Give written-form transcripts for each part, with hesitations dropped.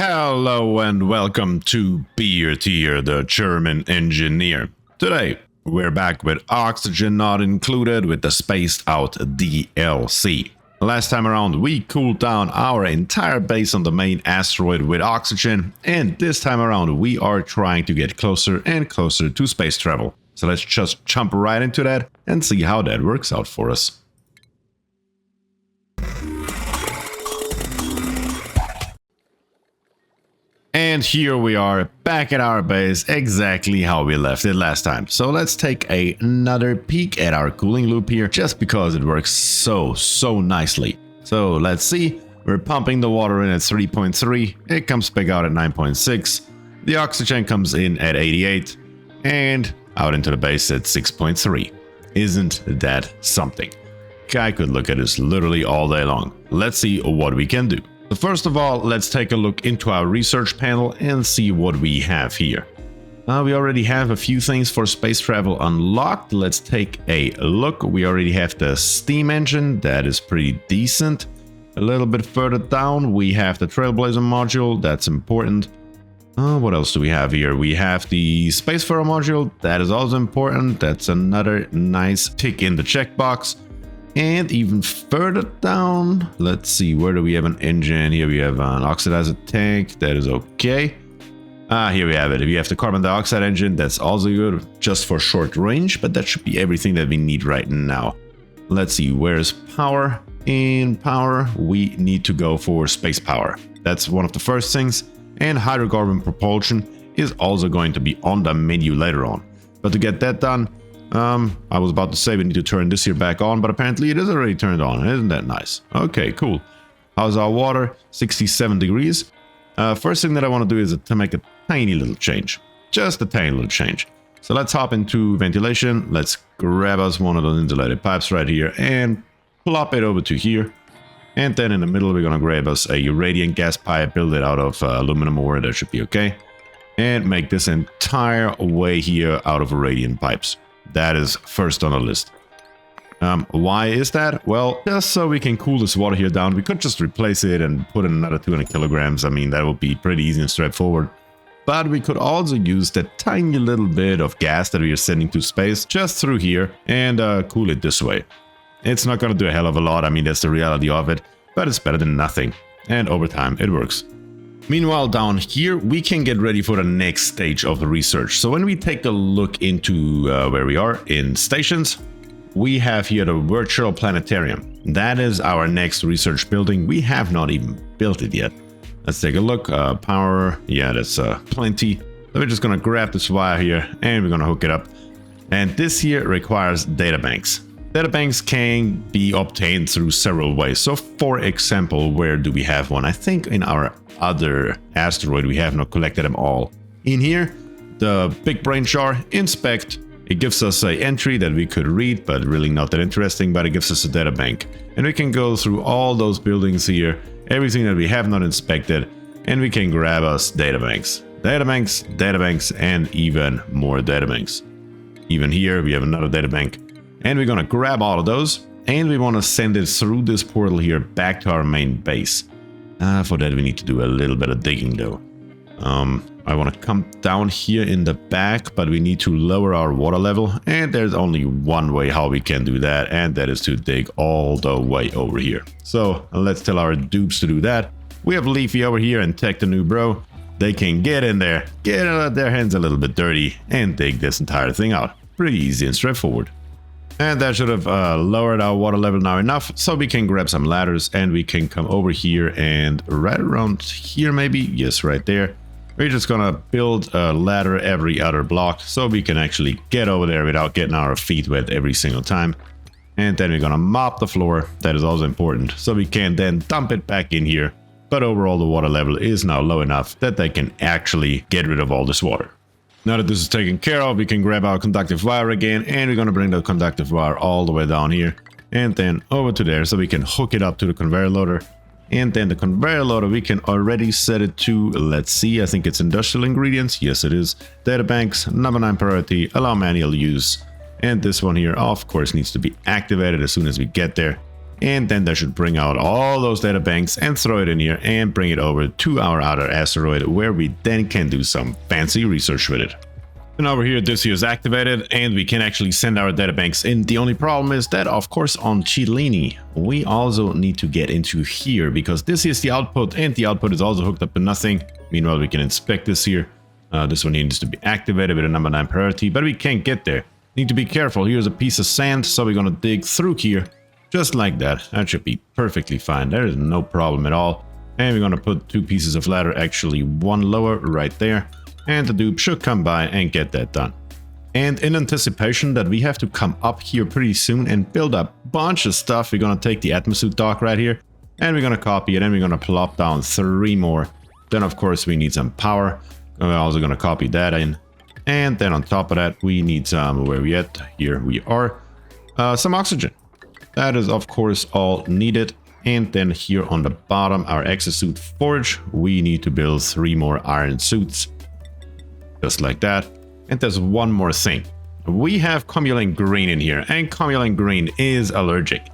Hello and welcome to BierTier, the German engineer. Today, we're back with oxygen not included with the spaced out DLC. Last time around, we cooled down our entire base on the main asteroid with oxygen, and this time around, we are trying to get closer and closer to space travel. So let's just jump right into that and see how that works out for us. And here we are, back at our base, exactly how we left it last time. So let's take another peek at our cooling loop here, just because it works so nicely. So let's see, we're pumping the water in at 3.3, it comes back out at 9.6, the oxygen comes in at 88, and out into the base at 6.3. Isn't that something? I could look at this literally all day long. Let's see what we can do. So first of all, let's take a look into our research panel and see what we have here. We already have a few things for space travel unlocked. Let's take a look. We already have the steam engine. That is pretty decent. A little bit further down, we have the Trailblazer module. That's important. What else do we have here? We have the Spacefarer module. That is also important. That's another nice tick in the checkbox. And even further down, let's see, where do we have an engine? Here we have an oxidizer tank. That is okay. Here we have it. If you have the carbon dioxide engine, that's also good, just for short range, but that should be everything that we need right now. Let's see, where's power? In power, we need to go for space power. That's one of the first things. And hydrocarbon propulsion is also going to be on the menu later on. But to get that done, I was about to say we need to turn this here back on, but apparently it is already turned on. Isn't that nice? Okay, cool. How's our water? 67 degrees. First thing that I want to do is to make a tiny little change. Just a tiny little change. So let's hop into ventilation. Let's grab us one of those insulated pipes right here and plop it over to here. And then in the middle, we're going to grab us a radiant gas pipe, build it out of aluminum ore. That should be okay. And make this entire way here out of radiant pipes. That is first on the list. Why is that? Well, just so we can cool this water here down. We could just replace it and put in another 200 kilograms. I mean, that would be pretty easy and straightforward. But we could also use that tiny little bit of gas that we are sending to space just through here and cool it this way. It's not going to do a hell of a lot. I mean, that's the reality of it, but it's better than nothing. And over time, it works. Meanwhile, down here, we can get ready for the next stage of the research. So when we take a look into where we are in stations, we have here the virtual planetarium. That is our next research building. We have not even built it yet. Let's take a look. Power, yeah, that's plenty. So we're just going to grab this wire here and we're going to hook it up. And this here requires databanks. Databanks can be obtained through several ways. So for example, where do we have one? I think in our other asteroid, we have not collected them all. In here, the big brain jar, inspect. It gives us an entry that we could read, but really not that interesting, but it gives us a data bank. And we can go through all those buildings here, everything that we have not inspected, and we can grab us databanks. Databanks, and even more databanks. Even here, we have another databank. And we're gonna grab all of those, and we wanna send it through this portal here back to our main base. For that, we need to do a little bit of digging though. I want to come down here in the back, but we need to lower our water level. And there's only one way how we can do that, and that is to dig all the way over here. So let's tell our dupes to do that. We have Leafy over here and Tech the new bro. They can get in there, get their hands a little bit dirty, and dig this entire thing out. Pretty easy and straightforward. And that should have lowered our water level now enough, so we can grab some ladders and we can come over here and right around here maybe, yes, right there. We're just gonna build a ladder every other block so we can actually get over there without getting our feet wet every single time. And then we're gonna mop the floor, that is also important, so we can then dump it back in here. But overall the water level is now low enough that they can actually get rid of all this water. Now that this is taken care of, we can grab our conductive wire again, and we're going to bring the conductive wire all the way down here and then over to there so we can hook it up to the conveyor loader. And then the conveyor loader, we can already set it to, let's see, I think it's industrial ingredients. Yes, it is. Databanks, number 9 priority, allow manual use. And this one here, of course, needs to be activated as soon as we get there. And then that should bring out all those data banks and throw it in here and bring it over to our outer asteroid, where we then can do some fancy research with it. And over here, this here is activated and we can actually send our databanks in. The only problem is that, of course, on Cellini, we also need to get into here because this is the output and the output is also hooked up to nothing. Meanwhile, we can inspect this here. This one needs to be activated with a number 9 priority, but we can't get there. Need to be careful. Here's a piece of sand, so we're going to dig through here just like that. That should be perfectly fine. There is no problem at all. And we're going to put 2 pieces of ladder, actually 1 lower right there. And the dupe should come by and get that done. And in anticipation that we have to come up here pretty soon and build a bunch of stuff, we're going to take the atmosuit dock right here and we're going to copy it and we're going to plop down 3 more. Then of course we need some power. We're also going to copy that in. And then on top of that we need some, where we at? Here we are, some oxygen. That is of course all needed. And then here on the bottom, our exosuit forge, we need to build 3 more iron suits. Just like that. And there's one more thing. We have Comulent Green in here, and Comulent Green is allergic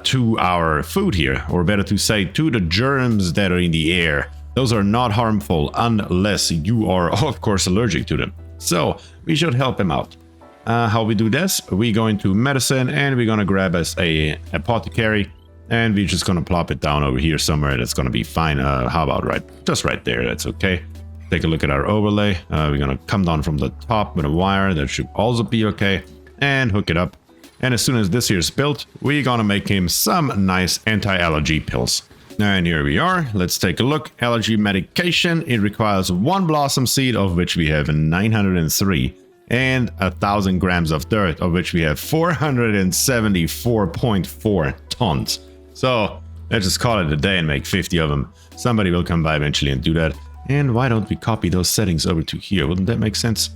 to our food here, or better to say, to the germs that are in the air. Those are not harmful unless you are, of course, allergic to them. So we should help him out. How we do this? We go into medicine, and we're gonna grab us a apothecary, and we're just gonna plop it down over here somewhere. That's gonna be fine. How about just right there? That's okay. Take a look at our overlay. We're gonna come down from the top with a wire. That should also be okay. And hook it up. And as soon as this here is built, we're gonna make him some nice anti-allergy pills. And here we are. Let's take a look. Allergy medication. It requires 1 blossom seed, of which we have 903. And 1,000 grams of dirt, of which we have 474.4 tons. So let's just call it a day and make 50 of them. Somebody will come by eventually and do that. And why don't we copy those settings over to here? Wouldn't that make sense?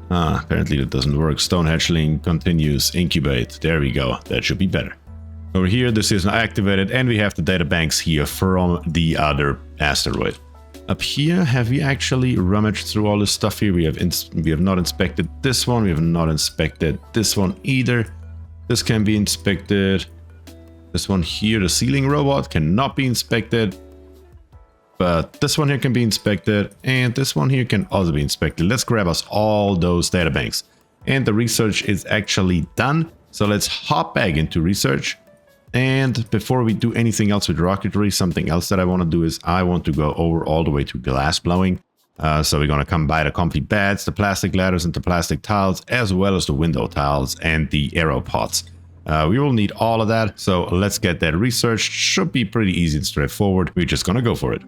Apparently that doesn't work. Stone hatchling continues, incubate. There we go. That should be better. Over here, this is now activated, and we have the data banks here from the other asteroid. Up here, have we actually rummaged through all this stuff here? We have not inspected this one. We have not inspected this one either. This can be inspected. This one here, the ceiling robot, cannot be inspected. But this one here can be inspected, and this one here can also be inspected. Let's grab us all those databanks. And the research is actually done. So let's hop back into research. And before we do anything else with rocketry, something else that I want to do is I want to go over all the way to glass blowing. So we're going to come by the comfy beds, the plastic ladders and the plastic tiles, as well as the window tiles and the aero pods. We will need all of that. So let's get that researched. Should be pretty easy and straightforward. We're just going to go for it.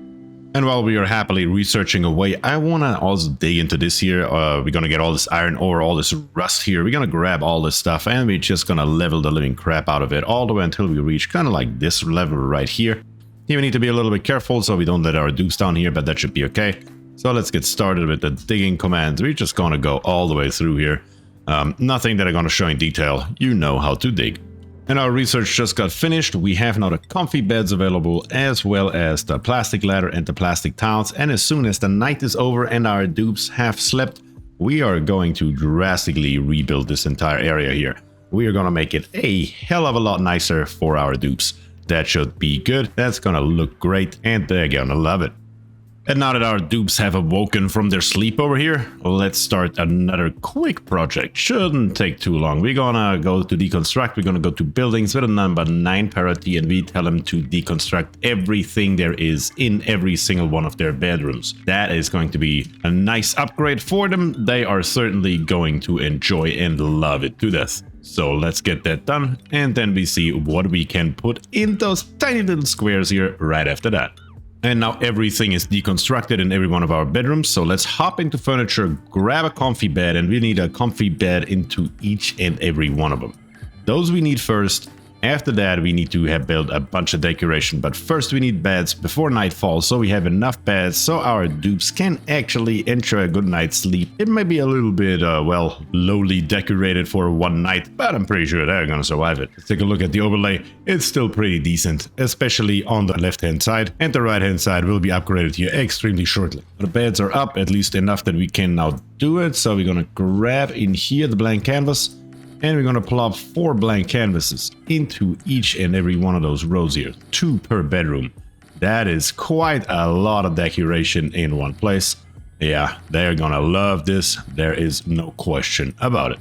And while we are happily researching away, I want to also dig into this here. We're going to get all this iron ore, all this rust here. We're going to grab all this stuff and we're just going to level the living crap out of it all the way until we reach kind of like this level right here. Here we need to be a little bit careful so we don't let our dupes down here, but that should be okay. So let's get started with the digging commands. We're just going to go all the way through here. Nothing that I'm going to show in detail. You know how to dig. And our research just got finished. We have now the comfy beds available, as well as the plastic ladder and the plastic tiles. And as soon as the night is over and our dupes have slept, we are going to drastically rebuild this entire area here. We are going to make it a hell of a lot nicer for our dupes. That should be good. That's going to look great, and they're going to love it. And now that our dupes have awoken from their sleep over here, let's start another quick project. Shouldn't take too long. We're gonna go to deconstruct. We're gonna go to buildings with a number 9 parity, and we tell them to deconstruct everything there is in every single one of their bedrooms. That is going to be a nice upgrade for them. They are certainly going to enjoy and love it to death. So let's get that done, and then we see what we can put in those tiny little squares here right after that. And now everything is deconstructed in every one of our bedrooms. So let's hop into furniture, grab a comfy bed, and we need a comfy bed into each and every one of them. Those we need first. After that, we need to have built a bunch of decoration, but first we need beds before nightfall, so we have enough beds so our dupes can actually enjoy a good night's sleep. It may be a little bit, well, lowly decorated for one night, but I'm pretty sure they're gonna survive it. Let's take a look at the overlay. It's still pretty decent, especially on the left-hand side, and the right-hand side will be upgraded here extremely shortly. The beds are up, at least enough that we can now do it, so we're gonna grab in here the blank canvas. And we're going to plop 4 blank canvases into each and every one of those rows here, 2 per bedroom. That is quite a lot of decoration in one place. Yeah, they're gonna love this. There is no question about it.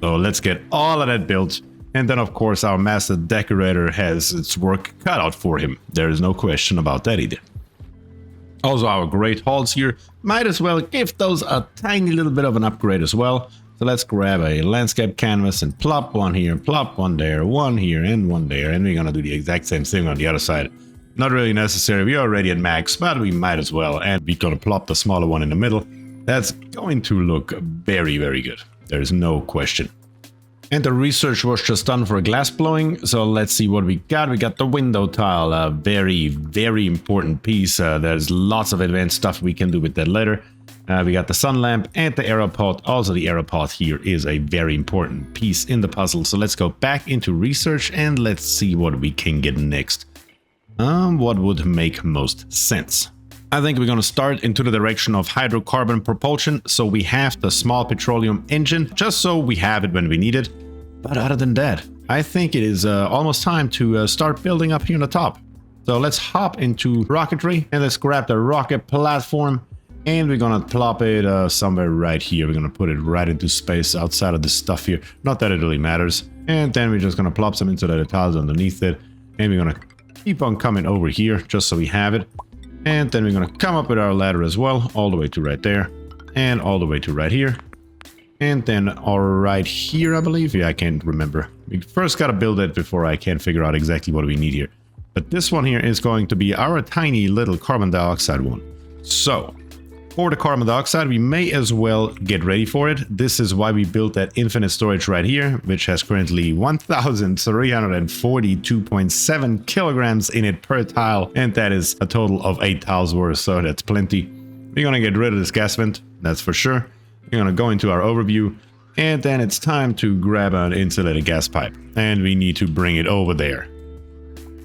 So let's get all of that built. And then, of course, our master decorator has its work cut out for him. There is no question about that either. Also, our great halls here might as well give those a tiny little bit of an upgrade as well. So let's grab a landscape canvas and plop one here, plop one there, one here, and one there. And we're gonna do the exact same thing on the other side. Not really necessary, we're already at max, but we might as well. And we're gonna plop the smaller one in the middle. That's going to look very, very good. There's no question. And the research was just done for glass blowing, so let's see what we got. We got the window tile, a very, very important piece. There's lots of advanced stuff we can do with that later. We got the sun lamp and the arrow pot. Also, the arrow pot here is a very important piece in the puzzle. So let's go back into research and let's see what we can get next. What would make most sense? I think we're going to start into the direction of hydrocarbon propulsion, so we have the small petroleum engine, just so we have it when we need it. But other than that, I think it is almost time to start building up here on the top. So let's hop into rocketry and let's grab the rocket platform, and we're going to plop it somewhere right here. We're going to put it right into space outside of this stuff here. Not that it really matters. And then we're just going to plop some insulated tiles underneath it, and we're going to keep on coming over here just so we have it. And then we're going to come up with our ladder as well, all the way to right there, and all the way to right here. And then all right here, I believe. Yeah, I can't remember. We first got to build it before I can figure out exactly what we need here. But this one here is going to be our tiny little carbon dioxide one. So, for the carbon dioxide, we may as well get ready for it. This is why we built that infinite storage right here, which has currently 1,342.7 kilograms in it per tile. And that is a total of 8 tiles worth, so that's plenty. We're gonna get rid of this gas vent, that's for sure. We're gonna go into our overview, and then it's time to grab an insulated gas pipe. And we need to bring it over there.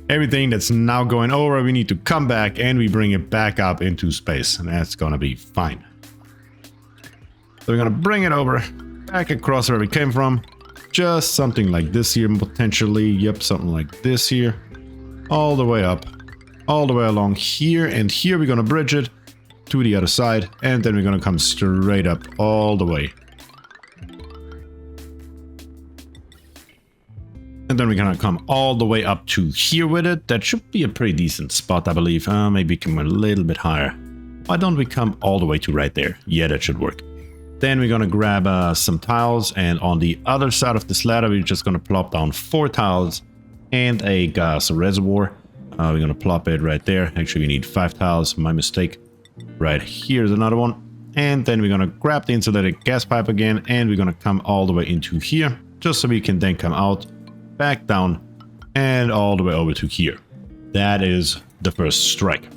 Everything that's now going over, we need to come back and we bring it back up into space, and that's gonna be fine. So we're gonna bring it over, back across where we came from, just something like this here, potentially, yep, something like this here, all the way up, all the way along here, and here we're gonna bridge it to the other side, and then we're gonna come straight up all the way. And then we're gonna come all the way up to here with it. That should be a pretty decent spot, I believe. Maybe come a little bit higher. Why don't we come all the way to right there? Yeah, that should work. Then we're gonna grab some tiles, and on the other side of this ladder, we're just gonna plop down 4 tiles and a gas reservoir. We're gonna plop it right there. Actually, we need 5 tiles, my mistake. Right here's another one. And then we're gonna grab the insulated gas pipe again, and we're gonna come all the way into here, just so we can then come out, back down, and all the way over to here. That is the first strike.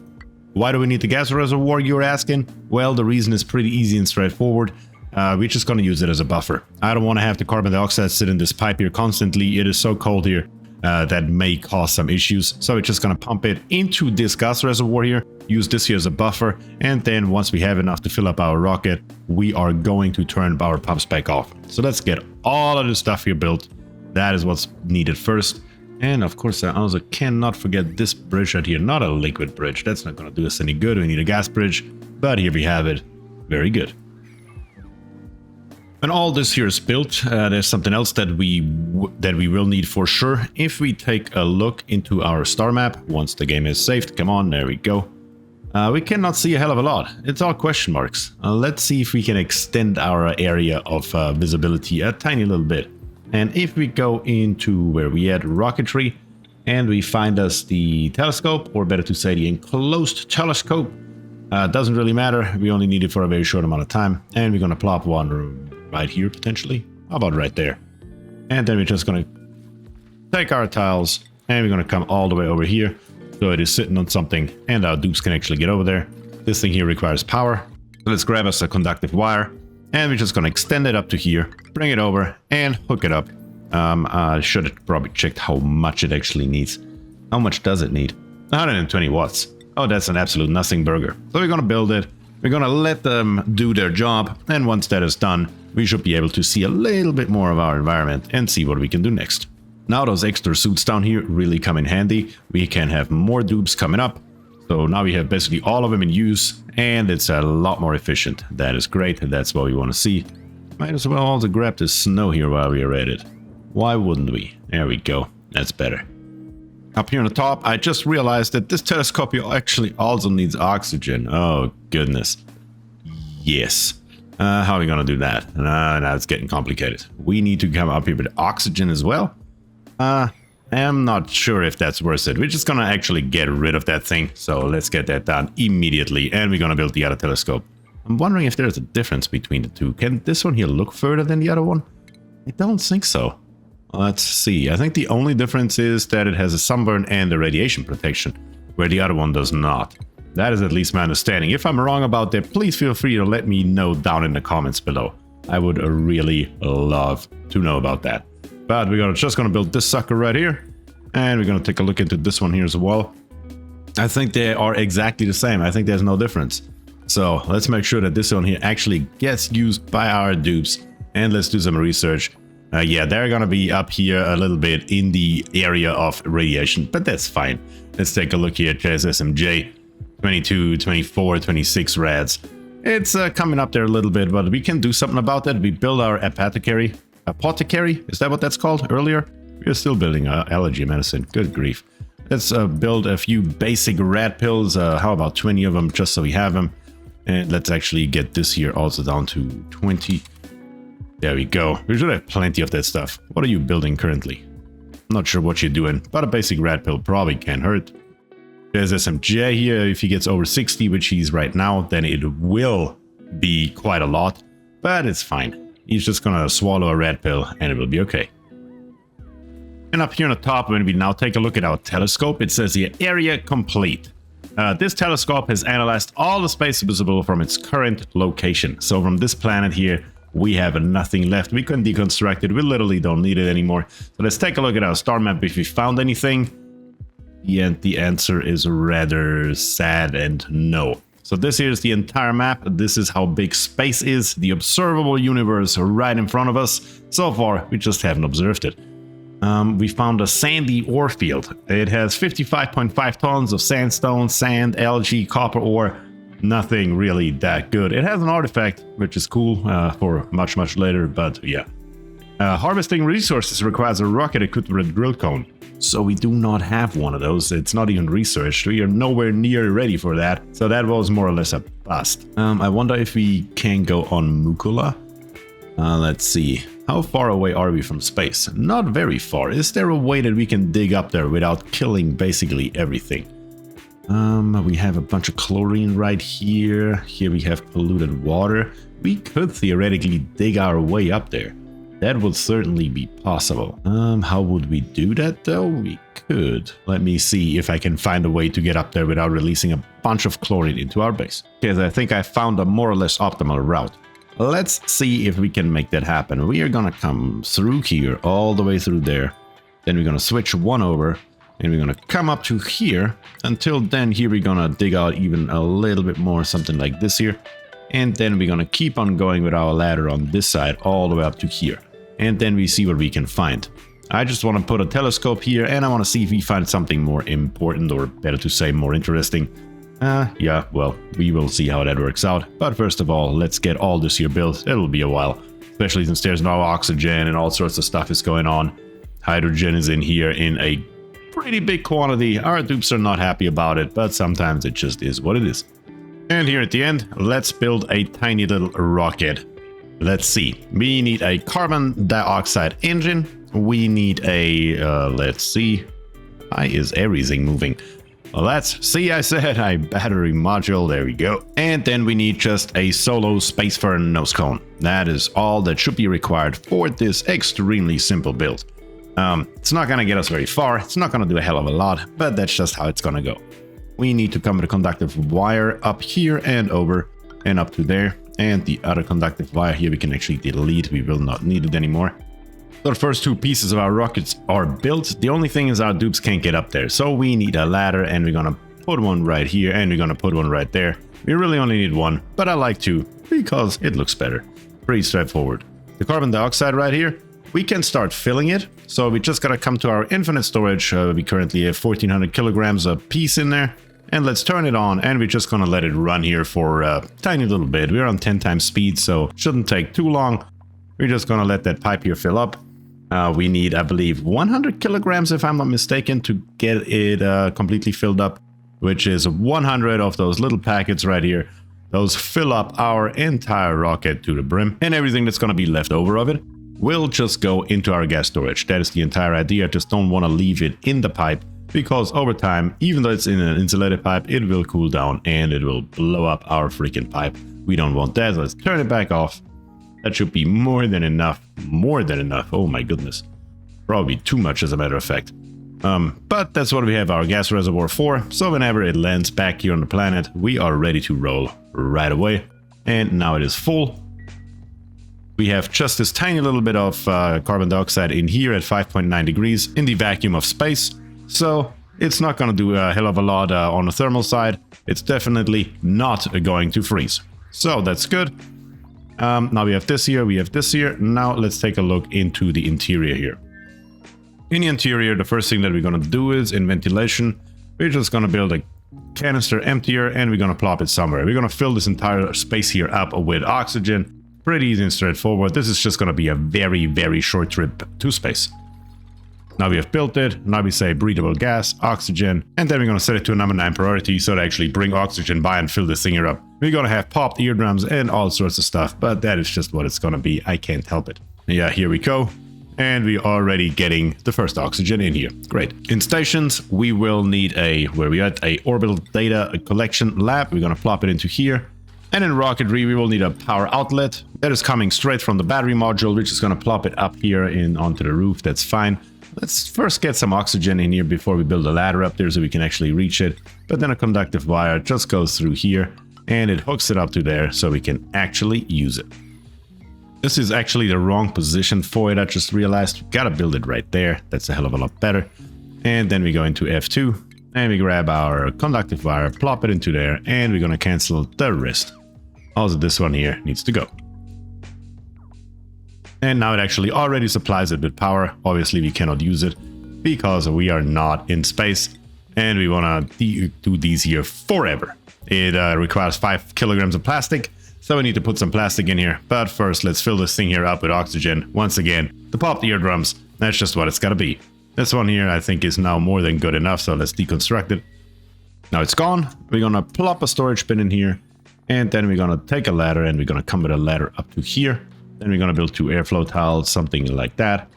Why do we need the gas reservoir, you're asking? Well, the reason is pretty easy and straightforward. We're just going to use it as a buffer. I don't want to have the carbon dioxide sit in this pipe here constantly. It is so cold here that may cause some issues. So we're just going to pump it into this gas reservoir here, use this here as a buffer, and then once we have enough to fill up our rocket, we are going to turn our pumps back off. So let's get all of this stuff here built. That is what's needed first. And of course, I also cannot forget this bridge right here. Not a liquid bridge. That's not going to do us any good. We need a gas bridge. But here we have it. Very good. When all this here is built, there's something else that we will need for sure. If we take a look into our star map, once the game is saved, come on, there we go. We cannot see a hell of a lot. It's all question marks. Let's see if we can extend our area of visibility a tiny little bit. And if we go into where we had rocketry and we find us the telescope, or better to say the enclosed telescope, doesn't really matter. We only need it for a very short amount of time. And we're going to plop one right here potentially. How about right there? And then we're just going to take our tiles and we're going to come all the way over here. So it is sitting on something and our dupes can actually get over there. This thing here requires power. So let's grab us a conductive wire. And we're just going to extend it up to here, bring it over, and hook it up. I should have probably checked how much it actually needs. How much does it need? 120 watts. Oh, that's an absolute nothing burger. So we're going to build it. We're going to let them do their job. And once that is done, we should be able to see a little bit more of our environment and see what we can do next. Now those extra suits down here really come in handy. We can have more dupes coming up. So now we have basically all of them in use, and it's a lot more efficient. That is great. That's what we want to see. Might as well also grab the snow here while we are at it. Why wouldn't we? There we go. That's better. Up here on the top, I just realized that this telescope actually also needs oxygen. Oh, goodness. Yes. How are we going to do that? Now it's getting complicated. We need to come up here with oxygen as well. I'm not sure if that's worth it. We're just going to actually get rid of that thing. So let's get that done immediately. And we're going to build the other telescope. I'm wondering if there's a difference between the two. Can this one here look further than the other one? I don't think so. Let's see. I think the only difference is that it has a sunburn and a radiation protection, where the other one does not. That is at least my understanding. If I'm wrong about that, please feel free to let me know down in the comments below. I would really love to know about that. But we're just gonna build this sucker right here, and we're gonna take a look into this one here as well. I think they are exactly the same. I think there's no difference. So let's make sure that this one here actually gets used by our dupes, and let's do some research. Yeah, they're gonna be up here a little bit in the area of radiation, but that's fine. Let's take a look here. SMJ 22, 24, 26 rads. It's coming up there a little bit, but we can do something about that. We build our apothecary. Apothecary? Is that what that's called earlier? We're still building allergy medicine. Good grief. Let's build a few basic rad pills. How about 20 of them, just so we have them. And let's actually get this here also down to 20. There we go. We should have plenty of that stuff. What are you building currently? I'm not sure what you're doing, but a basic rat pill probably can't hurt. There's SMJ here. If he gets over 60, which he's right now, then it will be quite a lot, but it's fine. He's just gonna swallow a red pill and it will be okay. And up here on the top, when we now take a look at our telescope, it says here, area complete. This telescope has analyzed all the space visible from its current location. So from this planet here, we have nothing left. We can deconstruct it. We literally don't need it anymore. So let's take a look at our star map if we found anything. The answer is rather sad and no. So this here is the entire map. This is how big space is. The observable universe right in front of us. So far, we just haven't observed it. We found a sandy ore field. It has 55.5 tons of sandstone, sand, algae, copper ore. Nothing really that good. It has an artifact, which is cool for much later, but yeah. Harvesting resources requires a rocket equipped with a drill cone. So we do not have one of those. It's not even researched. We are nowhere near ready for that. So that was more or less a bust. I wonder if we can go on Mukula. Let's see. How far away are we from space? Not very far. Is there a way that we can dig up there without killing basically everything? We have a bunch of chlorine right here. Here we have polluted water. We could theoretically dig our way up there. That would certainly be possible. How would we do that though? We could. Let me see if I can find a way to get up there without releasing a bunch of chlorine into our base. Because I think I found a more or less optimal route. Let's see if we can make that happen. We are gonna come through here, all the way through there. Then we're gonna switch one over. And we're gonna come up to here. Until then, here we're gonna dig out even a little bit more, something like this here. And then we're gonna keep on going with our ladder on this side all the way up to here. And then we see what we can find. I just want to put a telescope here and I want to see if we find something more important, or better to say more interesting. Yeah, well, we will see how that works out. But first of all, let's get all this here built. It'll be a while, especially since there's no oxygen and all sorts of stuff is going on. Hydrogen is in here in a pretty big quantity. Our dupes are not happy about it, but sometimes it just is what it is. And here at the end, let's build a tiny little rocket. Let's see. We need a carbon dioxide engine. We need a, let's see. Why is everything moving? Well, let's see, I said a battery module. There we go. And then we need just a solo space fern nose cone. That is all that should be required for this extremely simple build. It's not going to get us very far. It's not going to do a hell of a lot, but that's just how it's going to go. We need to come with a conductive wire up here and over and up to there. And the other conductive wire here we can actually delete. We will not need it anymore. So the first two pieces of our rockets are built. The only thing is our dupes can't get up there. So we need a ladder, and we're going to put one right here and we're going to put one right there. We really only need one, but I like two because it looks better. Pretty straightforward. The carbon dioxide right here, we can start filling it. So we just gotta come to our infinite storage. We currently have 1400 kilograms a piece in there. And let's turn it on, and we're just gonna let it run here for a tiny little bit. We're on 10 times speed, so shouldn't take too long. We're just gonna let that pipe here fill up. We need, I believe, 100 kilograms, if I'm not mistaken, to get it completely filled up, which is 100 of those little packets right here. Those fill up our entire rocket to the brim, and everything that's gonna be left over of it will just go into our gas storage. That is the entire idea. Just don't want to leave it in the pipe, because over time, even though it's in an insulated pipe, it will cool down and it will blow up our freaking pipe. We don't want that. Let's turn it back off. That should be more than enough. More than enough. Oh my goodness. Probably too much, as a matter of fact. But that's what we have our gas reservoir for. So whenever it lands back here on the planet, we are ready to roll right away. And now it is full. We have just this tiny little bit of carbon dioxide in here at 5.9 degrees in the vacuum of space. So it's not going to do a hell of a lot on the thermal side. It's definitely not going to freeze. So that's good. Now we have this here, we have this here. Now let's take a look into the interior here. In the interior, the first thing that we're going to do is in ventilation, we're just going to build a canister emptier and we're going to plop it somewhere. We're going to fill this entire space here up with oxygen. Pretty easy and straightforward. This is just going to be a very, very short trip to space. Now we have built it. Now we say breathable gas, oxygen, and then we're going to set it to a number 9 priority so to actually bring oxygen by and fill this thing here up. We're going to have popped eardrums and all sorts of stuff, but that is just what it's going to be. I can't help it. Yeah, here we go. And we're already getting the first oxygen in here. Great. In stations, we will need a orbital data collection lab. We're going to plop it into here. And in rocketry, we will need a power outlet that is coming straight from the battery module. We're just going to plop it up here onto the roof. That's fine. Let's first get some oxygen in here before we build a ladder up there so we can actually reach it. But then a conductive wire just goes through here and it hooks it up to there so we can actually use it. This is actually the wrong position for it. I just realized we gotta build it right there. That's a hell of a lot better. And then we go into F2 and we grab our conductive wire, plop it into there, and we're gonna cancel the rest. Also, this one here needs to go. And now it actually already supplies it with power. Obviously, we cannot use it because we are not in space and we want to do these here forever. It requires 5 kilograms of plastic, so we need to put some plastic in here. But first, let's fill this thing here up with oxygen. Once again, to pop the eardrums, that's just what it's got to be. This one here, I think, is now more than good enough, so let's deconstruct it. Now it's gone. We're going to plop a storage bin in here, and then we're going to take a ladder, and we're going to come with a ladder up to here. Then we're going to build 2 airflow tiles, something like that.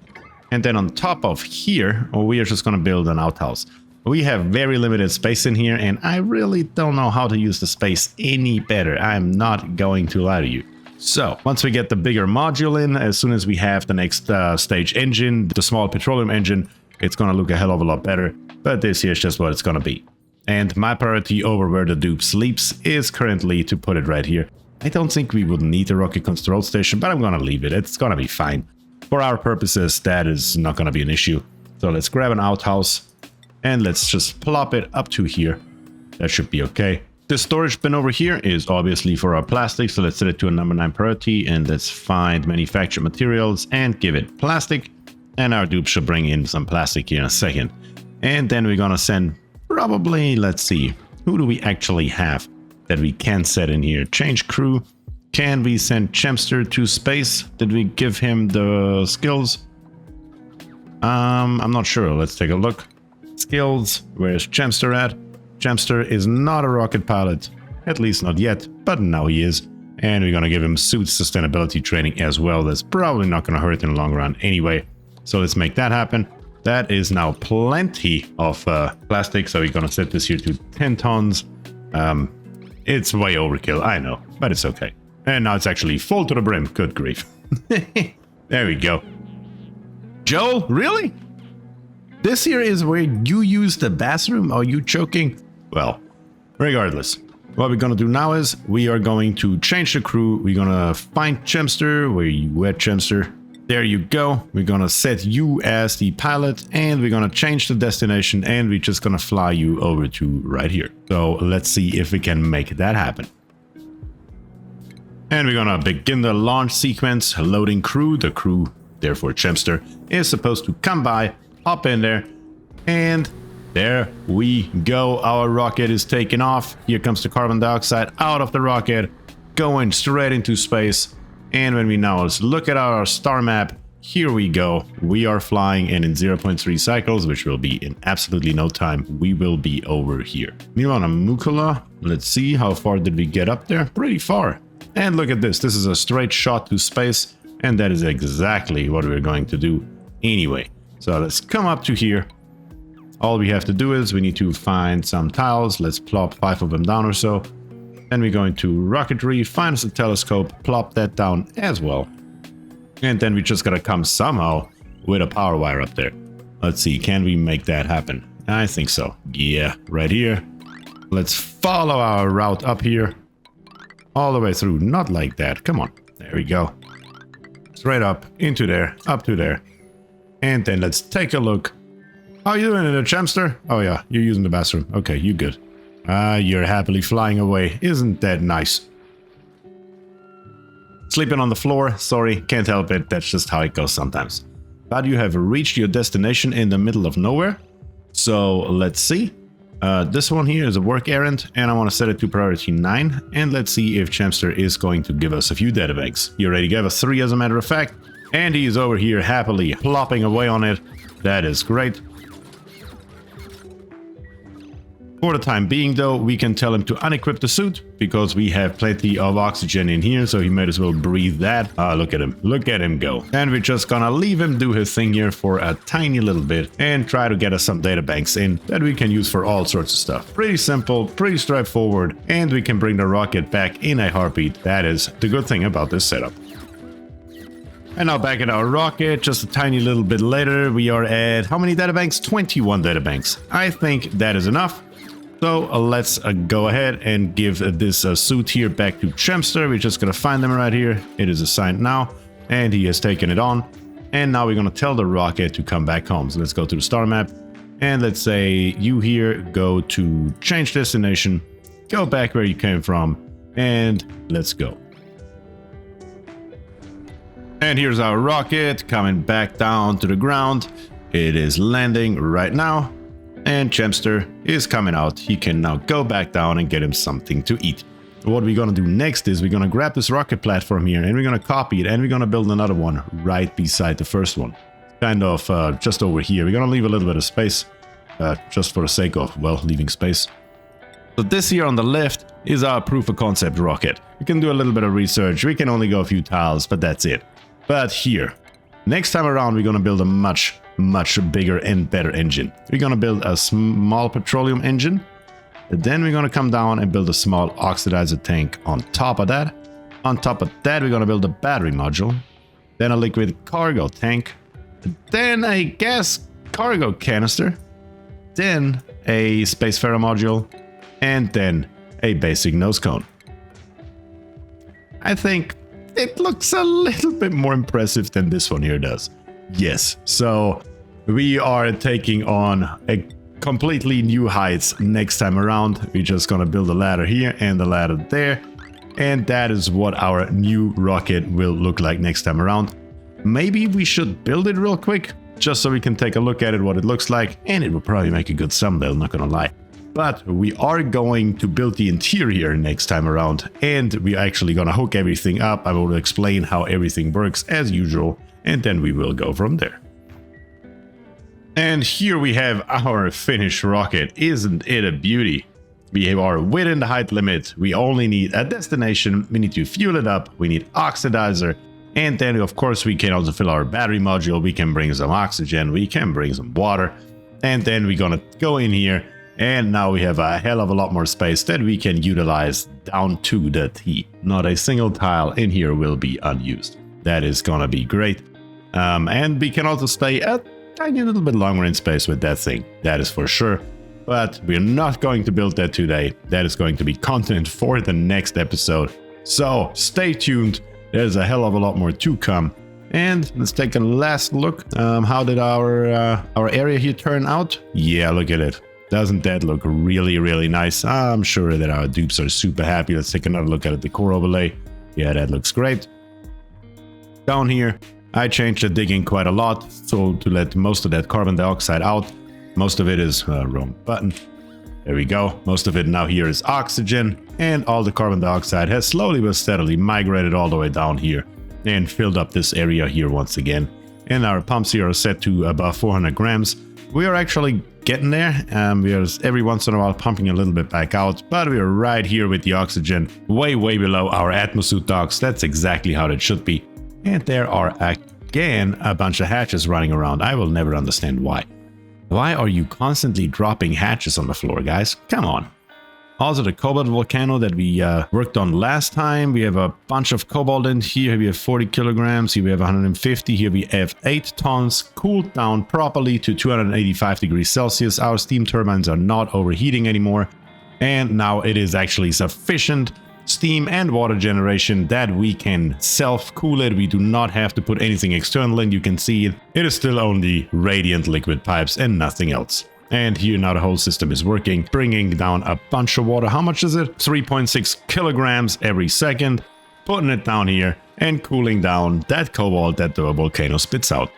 And then on top of here, we are just going to build an outhouse. We have very limited space in here, and I really don't know how to use the space any better. I'm not going to lie to you. So once we get the bigger module in, as soon as we have the next stage engine, the small petroleum engine, it's going to look a hell of a lot better. But this here is just what it's going to be. And my priority over where the dupe sleeps is currently to put it right here. I don't think we would need a rocket control station, but I'm going to leave it. It's going to be fine. For our purposes, that is not going to be an issue. So let's grab an outhouse and let's just plop it up to here. That should be okay. This storage bin over here is obviously for our plastic. So let's set it to a number 9 priority and let's find manufactured materials and give it plastic. And our dupe should bring in some plastic here in a second. And then we're going to send probably, let's see, who do we actually have that we can set in here? Change crew. Can we send Jemsterr to space? Did we give him the skills? I'm not sure. Let's take a look. Skills. Where's Jemsterr at? Jemsterr is not a rocket pilot. At least not yet, but now he is. And we're going to give him suit sustainability training as well. That's probably not going to hurt in the long run anyway. So let's make that happen. That is now plenty of plastic. So we're going to set this here to 10 tons. It's way overkill, I know, but it's okay. And now it's actually full to the brim. Good grief. There we go. Joe, really? This here is where you use the bathroom? Are you joking? Well, regardless. What we're going to do now is we are going to change the crew. We're going to find Jemsterr. Where you at, Jemsterr? There you go. We're going to set you as the pilot and we're going to change the destination and we're just going to fly you over to right here. So let's see if we can make that happen. And we're gonna begin the launch sequence, loading crew. The crew, therefore Jemsterr, is supposed to come by, hop in there, and there we go. Our rocket is taking off. Here comes the carbon dioxide out of the rocket, going straight into space. And when we now look at our star map, here we go. We are flying, and in 0.3 cycles, which will be in absolutely no time, we will be over here. Milana Mukula, let's see, how far did we get up there? Pretty far. And look at this. This is a straight shot to space, and that is exactly what we're going to do anyway. So let's come up to here. All we have to do is we need to find some tiles. Let's plop 5 of them down or so. Then we're going to rocketry, find us a telescope, plop that down as well. And then we just gotta come somehow with a power wire up there. Let's see, can we make that happen? I think so. Yeah, right here. Let's follow our route up here. All the way through. Not like that. Come on. There we go. Straight up, into there, up to there. And then let's take a look. How are you doing in the Jemsterr? Oh yeah, you're using the bathroom. Okay, you good. You're happily flying away. Isn't that nice? Sleeping on the floor, sorry, can't help it, that's just how it goes sometimes. But you have reached your destination in the middle of nowhere. So let's see. This one here is a work errand, and I want to set it to priority 9. And let's see if Jemsterr is going to give us a few databanks. He already gave us 3 as a matter of fact, and he is over here happily plopping away on it. That is great. For the time being though, we can tell him to unequip the suit, because we have plenty of oxygen in here, so he might as well breathe that. Look at him go. And we're just gonna leave him do his thing here for a tiny little bit and try to get us some data banks in that we can use for all sorts of stuff. Pretty simple, pretty straightforward, and we can bring the rocket back in a heartbeat. That is the good thing about this setup. And now back at our rocket, just a tiny little bit later, we are at how many databanks? 21 databanks. I think that is enough. So let's go ahead and give this suit here back to Jemsterr. We're just gonna find them right here. It is assigned now, and he has taken it on. And now we're gonna tell the rocket to come back home. So let's go to the star map, and let's say you here go to change destination, go back where you came from, and let's go. And here's our rocket coming back down to the ground. It is landing right now. And Jemsterr is coming out. He can now go back down and get him something to eat. What we're gonna do next is we're gonna grab this rocket platform here, and we're gonna copy it, and we're gonna build another one right beside the first one. Kind of just over here. We're gonna leave a little bit of space, just for the sake of, well, leaving space. So this here on the left is our proof of concept rocket. We can do a little bit of research. We can only go a few tiles, but that's it. But here, next time around, we're gonna build a much bigger and better engine. We're gonna build a small petroleum engine. Then we're gonna come down and build a small oxidizer tank on top of that. On top of that, we're gonna build a battery module. Then a liquid cargo tank. Then a gas cargo canister. Then a spacefarer module. And then a basic nose cone. I think it looks a little bit more impressive than this one here does. Yes, so we are taking on a completely new heights next time around. We're just gonna build a ladder here and a ladder there, and that is what our new rocket will look like next time around. Maybe we should build it real quick, just so we can take a look at it, what it looks like, and it will probably make a good thumbnail, not gonna lie. But we are going to build the interior next time around, and we're actually gonna hook everything up. I will explain how everything works as usual, and then we will go from there. And here we have our finished rocket. Isn't it a beauty? We are within the height limit. We only need a destination. We need to fuel it up. We need oxidizer. And then, of course, we can also fill our battery module. We can bring some oxygen. We can bring some water. And then we're gonna go in here. And now we have a hell of a lot more space that we can utilize down to the T. Not a single tile in here will be unused. That is gonna be great. And we can also stay a tiny little bit longer in space with that thing. That is for sure. But we're not going to build that today. That is going to be content for the next episode. So stay tuned. There's a hell of a lot more to come. And let's take a last look. How did our area here turn out? Yeah, look at it. Doesn't that look really, really nice? I'm sure that our dupes are super happy. Let's take another look at the core overlay. Yeah, that looks great. Down here, I changed the digging quite a lot, so to let most of that carbon dioxide out. Most of it is wrong button. There we go. Most of it now here is oxygen, and all the carbon dioxide has slowly but steadily migrated all the way down here and filled up this area here once again. And our pumps here are set to above 400 grams. We are actually getting there. We are every once in a while pumping a little bit back out, but we are right here with the oxygen way below our atmosuit docks. That's exactly how it should be. And there are again a bunch of hatches running around. I will never understand why. Why are you constantly dropping hatches on the floor, guys? Come on. Also, the cobalt volcano that we worked on last time. We have a bunch of cobalt in here. We have 40 kilograms. Here we have 150. Here we have 8 tons, cooled down properly to 285 degrees Celsius. Our steam turbines are not overheating anymore. And now it is actually sufficient steam and water generation that we can self-cool it. We do not have to put anything external in. You can see it. It is still only radiant liquid pipes and nothing else. And here now the whole system is working, bringing down a bunch of water. How much is it? 3.6 kilograms every second. Putting it down here and cooling down that cobalt that the volcano spits out.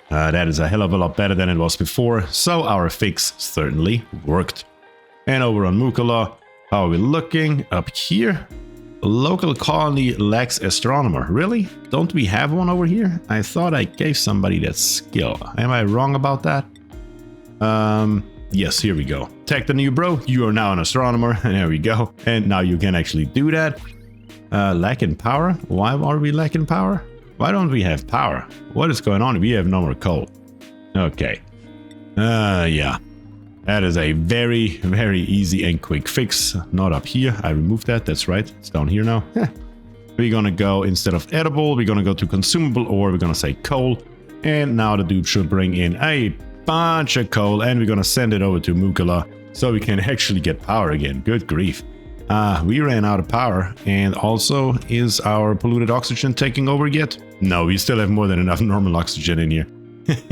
That is a hell of a lot better than it was before. So our fix certainly worked. And over on Mukula, how are we looking? Up here, a local colony lacks astronomer. Really? Don't we have one over here? I thought I gave somebody that skill. Am I wrong about that? Yes, here we go. Tech the new bro. You are now an astronomer. There we go. And now you can actually do that. Lacking power? Why are we lacking power? Why don't we have power? What is going on? We have no more coal. Okay. Yeah. That is a very easy and quick fix. Not up here. I removed that. That's right. It's down here now. We're gonna go, instead of edible, we're gonna go to consumable, or we're gonna say coal. And now the dude should bring in a bunch of coal, and we're gonna send it over to Mukula so we can actually get power again. Good grief. We ran out of power. And also, is our polluted oxygen taking over yet? No, we still have more than enough normal oxygen in here.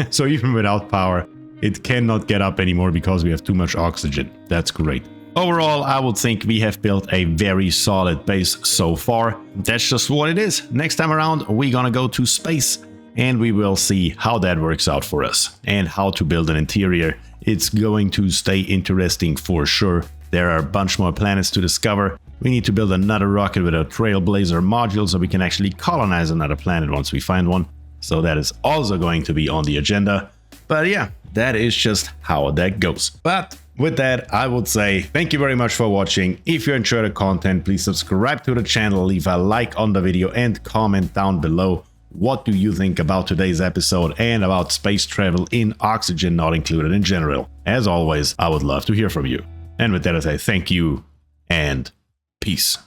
So even without power, it cannot get up anymore because we have too much oxygen. That's great. Overall, I would think we have built a very solid base so far. That's just what it is. Next time around, we're gonna go to space and we will see how that works out for us and how to build an interior. It's going to stay interesting for sure. There are a bunch more planets to discover. We need to build another rocket with a Trailblazer module so we can actually colonize another planet once we find one. So that is also going to be on the agenda. But yeah, that is just how that goes. But with that, I would say thank you very much for watching. If you enjoyed the content, please subscribe to the channel, leave a like on the video and comment down below. What do you think about today's episode and about space travel in oxygen not included in general? As always, I would love to hear from you. And with that, I say thank you and peace.